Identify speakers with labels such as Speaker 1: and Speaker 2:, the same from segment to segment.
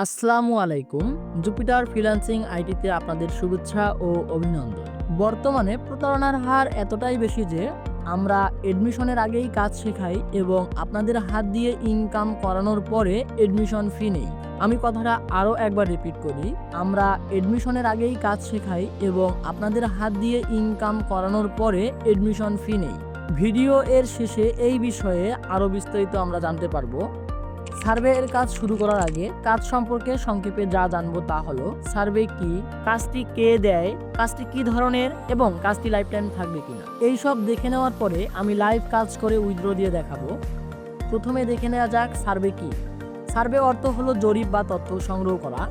Speaker 1: আসসালামু আলাইকুম। Jupiter freelancing আইটিতে আপনাদের শুভেচ্ছা ও অভিনন্দন। বর্তমানে প্রতারণার হার এতটাই বেশি যে আমরা এডমিশনের আগেই কাজ শেখাই এবং আপনাদের হাত দিয়ে ইনকাম করানোর পরে এডমিশন ফি নেই। আমি কথাটা আরও একবার রিপিট করি, আমরা এডমিশনের আগেই কাজ শেখাই এবং আপনাদের হাত দিয়ে ইনকাম করানোর পরে এডমিশন ফি নেই। ভিডিও এর শেষে এই বিষয়ে আরও বিস্তারিত আমরা জানতে পারবো। সার্ভে এর কাজ শুরু করার আগে কাজ সম্পর্কে সংক্ষেপে যা জানবো তা হলো সার্ভে কি, কাজটি কে দেয়, কাজটি কি ধরনের এবং কাজটি লাইফ টাইম থাকবে কিনা। এই সব দেখে নেওয়ার পরে আমি লাইভ কাজ করে উইথড্র দিয়ে দেখাবো। প্রথমে দেখে নেওয়া যাক সার্ভে কি। সার্ভে অর্থ হলো জরিপ বা তথ্য সংগ্রহ করা।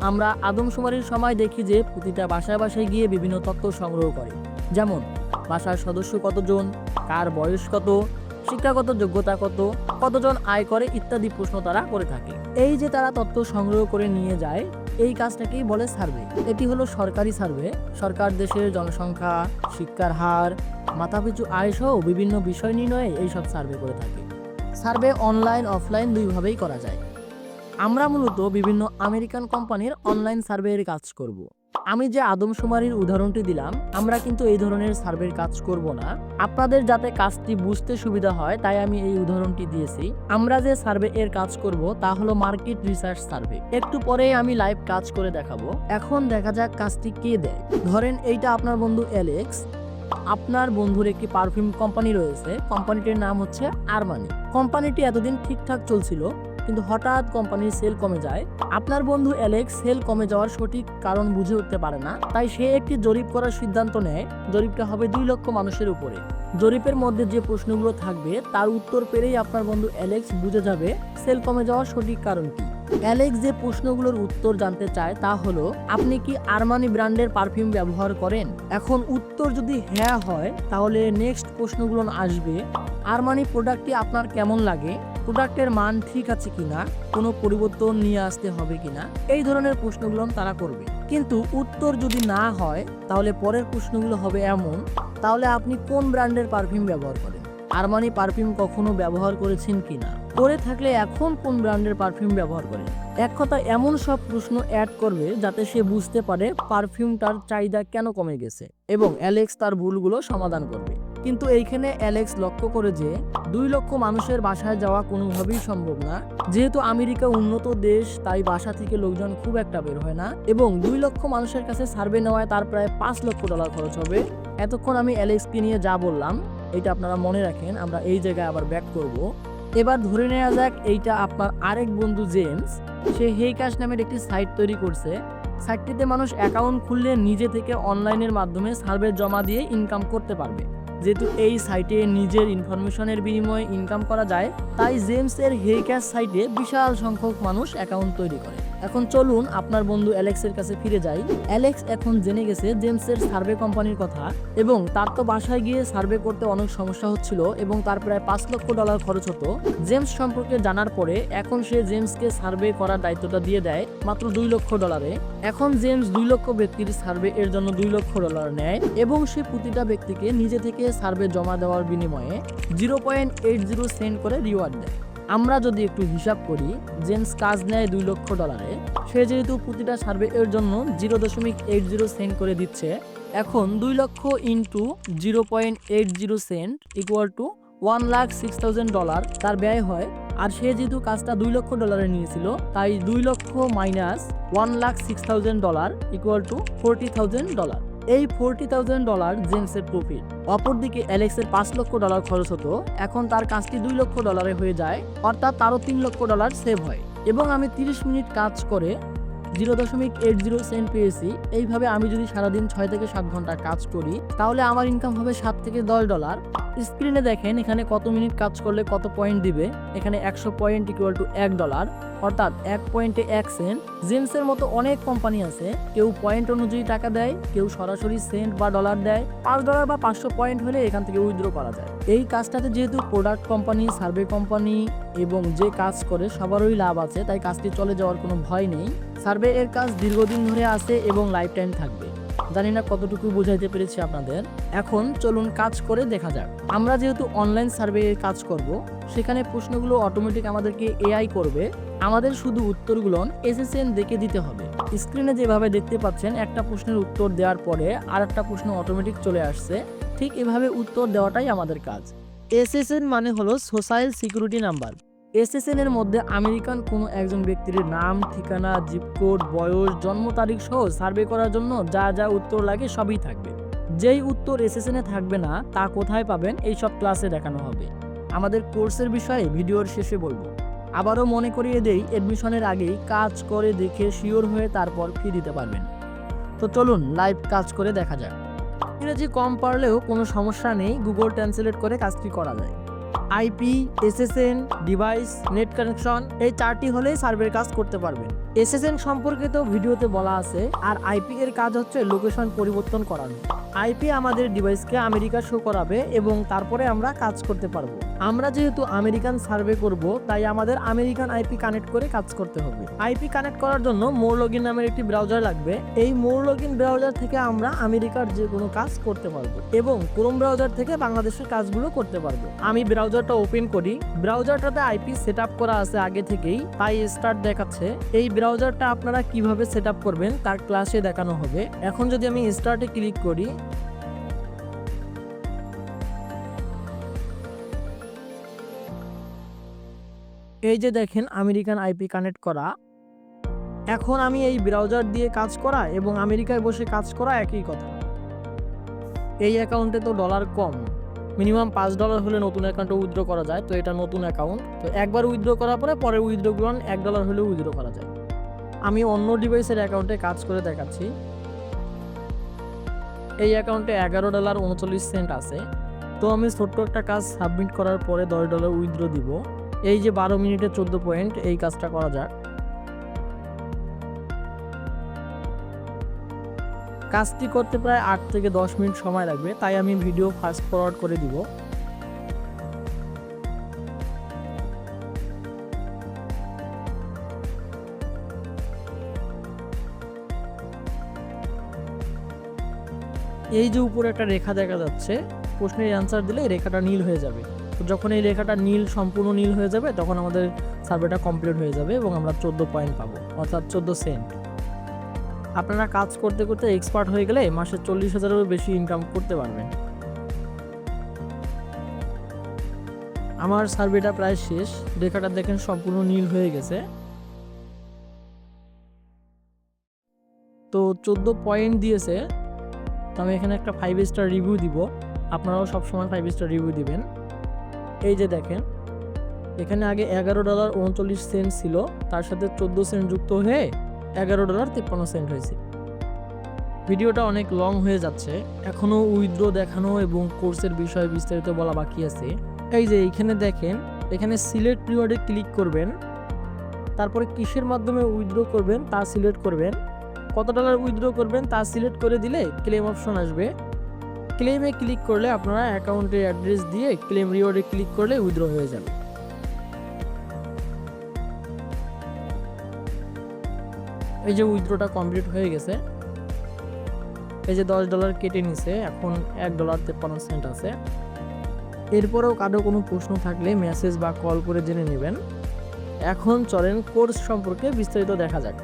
Speaker 1: আমরা আদমশুমারির সময় দেখি যে প্রতিটা বাসায় বাসায় গিয়ে বিভিন্ন তথ্য সংগ্রহ করে, যেমন বাসার সদস্য কতজন, কার বয়স কত, শিক্ষাগত যোগ্যতা কত, কতজন আয় করে ইত্যাদি প্রশ্ন তারা করে থাকে। এই যে তারা তথ্য সংগ্রহ করে নিয়ে যায়, এই কাজটাকেই বলে সার্ভে। এটি হলো সরকারি সার্ভে। সরকার দেশের জনসংখ্যা, শিক্ষার হার, মাথাপিছু আয় সহ বিভিন্ন বিষয় নির্ণয়ে এইসব সার্ভে করে থাকে। সার্ভে অনলাইন অফলাইন দুইভাবেই করা যায়। আমরা মূলত বিভিন্ন আমেরিকান কোম্পানির অনলাইন সার্ভের কাজ করব। আমি যে আদমশুমারির উদাহরণটি দিলাম, আমরা কিন্তু এই ধরনের সার্ভের কাজ করব না। আপনাদের যাতে কাজটি বুঝতে সুবিধা হয় তাই আমি এই উদাহরণটি দিয়েছি। আমরা যে সার্ভে এর কাজ করব তা হলো মার্কেট রিসার্চ সার্ভে। একটু পরেই আমি লাইভ কাজ করে দেখাবো। এখন দেখা যাক কাজটি কে দেয়। ধরেন এইটা আপনার বন্ধু অ্যালেক্স। আপনার বন্ধুর একটি পারফিউম কোম্পানি রয়েছে, কোম্পানিটির নাম হচ্ছে আরমানি। কোম্পানিটি এতদিন ঠিকঠাক চলছিল, কিন্তু হঠাৎ কোম্পানির সেল কমে যায়। আপনার বন্ধু অ্যালেক্স সেল কমে যাওয়ার সঠিক কারণ বুঝে উঠতে পারে না, তাই সে একটি জরিপ করার সিদ্ধান্ত নেয়। জরিপটা হবে 2 লক্ষ মানুষের উপরে। জরিপের মধ্যে যে প্রশ্নগুলো থাকবে তার উত্তর পেলেই আপনার বন্ধু অ্যালেক্স বুঝে যাবে সেল কমে যাওয়ার সঠিক কারণ কি। অ্যালেক্স যে প্রশ্নগুলোর উত্তর জানতে চায় তা হলো, আপনি কি আরমানি ব্র্যান্ডের পারফিউম ব্যবহার করেন? এখন উত্তর যদি হ্যাঁ হয় তাহলে নেক্সট প্রশ্নগুলো আসবে, আরমানি প্রোডাক্টটি আপনার কেমন লাগে, প্রোডাক্টের মান ঠিক আছে কিনা, কোনো পরিবর্তন নিয়ে আসতে হবে কিনা। এই ধরনের প্রশ্নগুলো তারা করবে। কিন্তু উত্তর যদি না হয় তাহলে পরের প্রশ্নগুলো হবে এমন, তাহলে আপনি কোন ব্র্যান্ডের পারফিউম ব্যবহার করেন, আরমানি পারফিউম কখনো ব্যবহার করেছেন কিনা, করে থাকলে এখন কোন ব্র্যান্ডের পারফিউম ব্যবহার করেন। এক কথা এমন সব প্রশ্ন অ্যাড করবে যাতে সে বুঝতে পারে পারফিউমটার চাহিদা কেন কমে গেছে এবং অ্যালেক্স তার ভুলগুলো সমাধান করবে। কিন্তু এইখানে অ্যালেক্স লক্ষ্য করে যে 2 লক্ষ মানুষের বাসায় যাওয়া কোনোভাবেই সম্ভব না। যেহেতু আমেরিকা উন্নত দেশ, তাই বাসা থেকে লোকজন খুব একটা বের হয় না এবং 2 লক্ষ মানুষের কাছে সার্ভে নেওয়ায় তার প্রায় $5 লক্ষ খরচ হবে। এতক্ষণ আমি অ্যালেক্সকে নিয়ে যা বললাম এটা আপনারা মনে রাখেন। আমরা এই জায়গায় আবার ব্যাক করব। এবার ধরে নেওয়া যাক এইটা আপনার আরেক বন্ধু জেমস। সে হেইকাশ নামের একটি সাইট তৈরি করছে। সাইটটিতে মানুষ অ্যাকাউন্ট খুললে নিজে থেকে অনলাইনের মাধ্যমে সার্ভে জমা দিয়ে ইনকাম করতে পারবে। যেহেতু এই সাইটে নিজের ইনফরমেশনের বিনিময়ে ইনকাম করা যায়, তাই জেমসের হেইকাশ সাইটে বিশাল সংখ্যক মানুষ অ্যাকাউন্ট তৈরি করে। এখন চলুন আপনার বন্ধু অ্যালেক্সের কাছে ফিরে যাই। অ্যালেক্স এখন জেনে গেছে জেমসের সার্ভে কোম্পানির কথা এবং তার তো বাসায় গিয়ে সার্ভে করতে অনেক সমস্যা হচ্ছিল এবং তার প্রায় $5 লক্ষ খরচ হতো। জেমস সম্পর্কে জানার পরে এখন সে জেমসকে সার্ভে করার দায়িত্বটা দিয়ে দেয় মাত্র $2 লক্ষ। এখন জেমস 2 লক্ষ ব্যক্তির সার্ভে এর জন্য $2 লক্ষ নেয় এবং সে প্রতিটা ব্যক্তিকে নিজে থেকে সার্ভে জমা দেওয়ার বিনিময়ে 0.80 সেন্ট করে রিওয়ার্ড দেয়। আমরা যদি একটু হিসাব করি, জেমস কাজ নেয় $2 লক্ষ, সে যেহেতু প্রতিটা সার্ভে এর জন্য 0.80 সেন্ট করে দিচ্ছে, এখন 2 লক্ষ ইন্টু 0.80 সেন্ট ইকুয়াল টু $1,06,000 তার ব্যয় হয়। আর সে যেহেতু কাজটা $2 লক্ষ নিয়েছিল, তাই 2 লক্ষ মাইনাস $1,06,000 ইকুয়াল টু $40,000। এই $40,000 জেমসের প্রফিট। অপরদিকে অ্যালেক্সের $5 লক্ষ খরচ হতো, এখন তার কাজটি $2 লক্ষ হয়ে যায়, অর্থাৎ তারও $3 লক্ষ সেভ হয়। এবং আমি 30 মিনিট কাজ করে 0.80 সেন্ট পেয়েছি। এইভাবে আমি যদি সারাদিন 6 থেকে 7 ঘন্টা কাজ করি তাহলে আমার ইনকাম হবে $7 থেকে $10। স্ক্রিনে দেখেন এখানে কত মিনিট কাজ করলে কত পয়েন্ট দিবে। এখানে 100 পয়েন্ট ইকুয়াল টু $1, অর্থাৎ 1 পয়েন্টে 1 সেন্ট। জেমসের মতো অনেক কোম্পানি আছে, কেউ পয়েন্ট অনুযায়ী টাকা দেয়, কেউ সরাসরি সেন্ট বা ডলার দেয়। $5 বা 500 পয়েন্ট হলে এখান থেকে উইথড্র করা যায়। এই কাজটাতে যেহেতু প্রোডাক্ট কোম্পানি, সার্ভে কোম্পানি এবং যে কাজ করে সবারই লাভ আছে, তাই কাজটি চলে যাওয়ার কোনো ভয় নেই। সার্ভে এর কাজ দীর্ঘদিন ধরে আছে এবং লাইফ টাইম থাকবে। জানি না কতটুকু বোঝাইতে পেরেছি আপনাদের। এখন চলুন কাজ করে দেখা যাক। আমরা যেহেতু অনলাইন সার্ভে কাজ করব, সেখানে প্রশ্নগুলো অটোমেটিক আমাদেরকে এআই করবে। আমাদের শুধু উত্তরগুলো এসএসএন দেখে দিতে হবে। স্ক্রিনে যেভাবে দেখতে পাচ্ছেন, একটা প্রশ্নের উত্তর দেওয়ার পরে আরেকটা প্রশ্ন অটোমেটিক চলে আসছে। ঠিক এভাবে উত্তর দেওয়াটাই আমাদের কাজ। এসএসএন মানে হলো সোশ্যাল সিকিউরিটি নাম্বার। এসএসএন এর মধ্যে আমেরিকান কোনো একজন ব্যক্তির নাম, ঠিকানা, জিপ কোড, বয়স, জন্ম তারিখ সহ সার্ভে করার জন্য যা যা উত্তর লাগে সবই থাকবে। যেই উত্তর এসএসএন এ থাকবে না তা কোথায় পাবেন এই সব ক্লাসে দেখানো হবে। আমাদের কোর্সের বিষয়ে ভিডিওর শেষে বলবো। আবারও মনে করিয়ে দেই, এডমিশনের আগেই কাজ করে দেখে শিওর হয়ে তারপর ফি দিতে পারবেন। তো চলুন লাইভ কাজ করে দেখা যাক। ইংরেজি কম পারলেও কোনো সমস্যা নেই, গুগল ট্রান্সলেট করে কাজটি করা যায়। IP, SSN, device, net connection, এই চারটি হলেই সার্ভের কাজ করতে পারবেন। এসএসএন সম্পর্কে তো ভিডিওতে বলা আছে। আর আইপি এর কাজ হচ্ছে লোকেশন পরিবর্তন করানো। আইপি আমাদের ডিভাইসকে আমেরিকা শো করাবে এবং তারপরে আমরা কাজ করতে পারবো। আমরা যেহেতু আমেরিকান সার্ভে করব, তাই আমাদের আমেরিকান আইপি কানেক্ট করে কাজ করতে হবে। আইপি কানেক্ট করার জন্য মোর লগইন নামের একটি ব্রাউজার লাগবে। এই মোর লগইন ব্রাউজার থেকে আমরা আমেরিকার যে কোনো কাজ করতে পারবো এবং ক্রোম ব্রাউজার থেকে বাংলাদেশের কাজগুলো করতে পারবো। আমি ব্রাউজারটা ওপেন করি। ব্রাউজারটাতে আইপি সেটআপ করা আছে আগে থেকেই, তাই স্টার্ট দেখাচ্ছে। এই ব্রাউজারটা আপনারা কিভাবে সেটআপ করবেন তার ক্লাসে দেখানো হবে। এখন যদি আমি স্টার্টে ক্লিক করি, এই যে দেখেন আমেরিকান আইপি কানেক্ট করা। এখন আমি এই ব্রাউজার দিয়ে কাজ করা এবং আমেরিকায় বসে কাজ করা একই কথা। এই অ্যাকাউন্টে তো ডলার কম, মিনিমাম $5 হলে নতুন অ্যাকাউন্টে উইথড্র করা যায়। তো এটা নতুন অ্যাকাউন্ট, তো একবার উইথড্র করার পরে পরের উইথড্রগুলো $1 হলেও উইথড্র করা যায়। আমি অন্য ডিভাইসের অ্যাকাউন্টে কাজ করে দেখাচ্ছি। এই অ্যাকাউন্টে $11.39 আছে। তো আমি ছোট্ট একটা কাজ সাবমিট করার পরে $10 উইথড্র দিব। এই যে 12 মিনিটে 14 পয়েন্ট, এই কাজটা করা যাক। কাজটি করতে প্রায় 8 থেকে 10 মিনিট সময় লাগবে, তাই আমি ভিডিও ফাস্ট ফরওয়ার্ড করে দিব। এই যে উপরে একটা রেখা দেখা যাচ্ছে, প্রশ্নের অ্যান্সার দিলে রেখাটা নীল হয়ে যাবে। তো যখন এই রেখাটা সম্পূর্ণ নীল হয়ে যাবে, তখন আমাদের সার্ভেটা কমপ্লিট হয়ে যাবে এবং আমরা 14 পয়েন্ট পাবো, অর্থাৎ 14 সেন্ট। আপনারা কাজ করতে করতে এক্সপার্ট হয়ে গেলে মাসে 40,000-এরও বেশি ইনকাম করতে পারবেন। আমার সার্ভেটা প্রায় শেষ। রেখাটা দেখেন সম্পূর্ণ নীল হয়ে গেছে। তো 14 পয়েন্ট দিয়েছে। তো আমি এখানে একটা 5 স্টার রিভিউ দিব। আপনারাও সবসময় 5 স্টার রিভিউ দিবেন। এই যে দেখেন, এখানে আগে $11.39 ছিল, তার সাথে 14 সেন্ট যুক্ত হয়ে $11.53 হয়েছে। ভিডিওটা অনেক লং হয়ে যাচ্ছে, এখনও উইথড্র দেখানো এবং কোর্সের বিষয়ে বিস্তারিত বলা বাকি আছে। এই যে এইখানে দেখেন, এখানে সিলেক্ট রিওয়ার্ডে ক্লিক করবেন, তারপরে কিসের মাধ্যমে উইথড্র করবেন তা সিলেক্ট করবেন, কত ডলার উইথড্র করবেন তা সিলেক্ট করে দিলে ক্লেম অপশন আসবে। ক্লেমে ক্লিক করলে আপনারা অ্যাকাউন্টের অ্যাড্রেস দিয়ে ক্লেম রিওয়ার্ডে ক্লিক করলে উইথড্র হয়ে যাবে। এই যে উইথড্রটা কমপ্লিট হয়ে গেছে। এই যে $10 কেটে নিছে, এখন $1.53 আছে। এরপরেও কারো কোনো প্রশ্ন থাকলে মেসেজ বা কল করে জেনে নেবেন। এখন চলেন কোর্স সম্পর্কে বিস্তারিত দেখা যাক।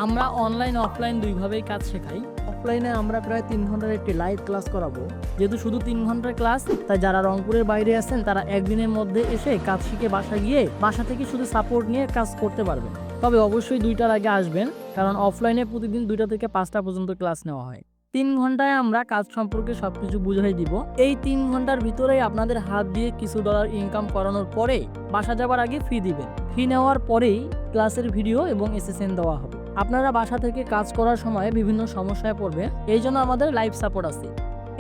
Speaker 1: আমরা অনলাইন অফলাইন দুইভাবেই কাজ শেখাই। অফলাইনে আমরা প্রায় 3 ঘন্টার একটি লাইভ ক্লাস করাবো। যেহেতু শুধু 3 ঘন্টার ক্লাস, তাই যারা রংপুরের বাইরে আছেন তারা একদিনের মধ্যে এসে কাজ শিখে বাসা গিয়ে বাসা থেকে শুধু সাপোর্ট নিয়ে কাজ করতে পারবেন। তবে অবশ্যই 2টার আগে আসবেন, কারণ অফলাইনে প্রতিদিন 2টা থেকে 5টা পর্যন্ত ক্লাস নেওয়া হয়। 3 ঘন্টায় আমরা কাজ সম্পর্কে সবকিছু বুঝাই দিব। এই 3 ঘন্টার ভিতরেই আপনাদের হাত দিয়ে কিছু ডলার ইনকাম করানোর পরে বাসা যাবার আগে ফি দিবেন। ফি নেওয়ার পরেই ক্লাসের ভিডিও এবং এসএসএন দেওয়া হবে। আপনারা বাসা থেকে কাজ করার সময় বিভিন্ন সমস্যায় পড়বেন, এই জন্য আমাদের লাইভ সাপোর্ট আছে।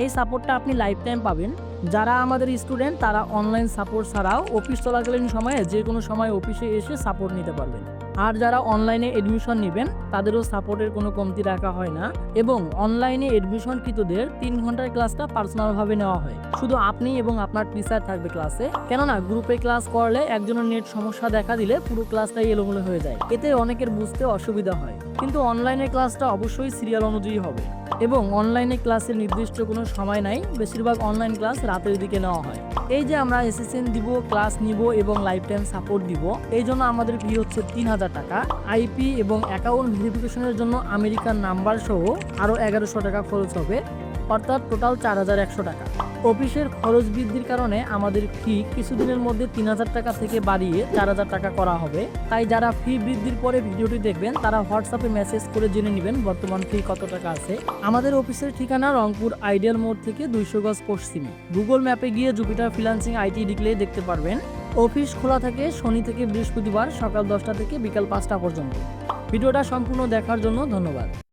Speaker 1: এই সাপোর্টটা আপনি লাইফ টাইম পাবেন। যারা আমাদের স্টুডেন্ট তারা অনলাইন সাপোর্ট ছাড়াও অফিস চলাকালীন সময়ে যে কোনো সময় অফিসে এসে সাপোর্ট নিতে পারবেন। আর যারা অনলাইনে এডমিশন নেবেন তাদেরও সাপোর্টের কোনো কমতি রাখা হয় না, এবং অনলাইনে এডমিশনকৃতদের 3 ঘন্টার ক্লাসটা পার্সোনালভাবে নেওয়া হয়। শুধু আপনি এবং আপনার টিচার থাকবে ক্লাসে, কেননা গ্রুপে ক্লাস করলে একজনের নেট সমস্যা দেখা দিলে পুরো ক্লাসটাই এলোমেলো হয়ে যায়, এতে অনেকের বুঝতে অসুবিধা হয়। কিন্তু অনলাইনে ক্লাসটা অবশ্যই সিরিয়াল অনুযায়ী হবে। এবং অনলাইনে ক্লাসের নির্দিষ্ট কোনো সময় নাই, বেশিরভাগ অনলাইন ক্লাস রাতের দিকে নেওয়া হয়। এই যে আমরা এসএসএন দিব, ক্লাস নিব এবং লাইফ টাইম সাপোর্ট দিব, এই জন্য আমাদের ফি হচ্ছে 3000 টাকা। আইপি এবং অ্যাকাউন্ট ভেরিফিকেশনের জন্য আমেরিকান নাম্বার সহ আরও 1100 টাকা খরচ হবে, অর্থাৎ টোটাল 4100 টাকা। অফিসের খরচ বৃদ্ধির কারণে আমাদের ফি কিছুদিনের মধ্যে 3000 টাকা থেকে বাড়িয়ে 4000 টাকা করা হবে। তাই যারা ফি বৃদ্ধির পরে ভিডিওটি দেখবেন তারা হোয়াটসঅ্যাপে মেসেজ করে জেনে নেবেন বর্তমান ফি কত টাকা আছে। আমাদের অফিসের ঠিকানা রংপুর আইডিয়াল মোড় থেকে 200 গজ পশ্চিমে। গুগল ম্যাপে গিয়ে জুপিটার ফ্রিল্যান্সিং আইটি লিখলেই দেখতে পারবেন। অফিস খোলা থাকে শনি থেকে বৃহস্পতিবার সকাল 10টা থেকে বিকাল 5টা পর্যন্ত। ভিডিওটা সম্পূর্ণ দেখার জন্য ধন্যবাদ।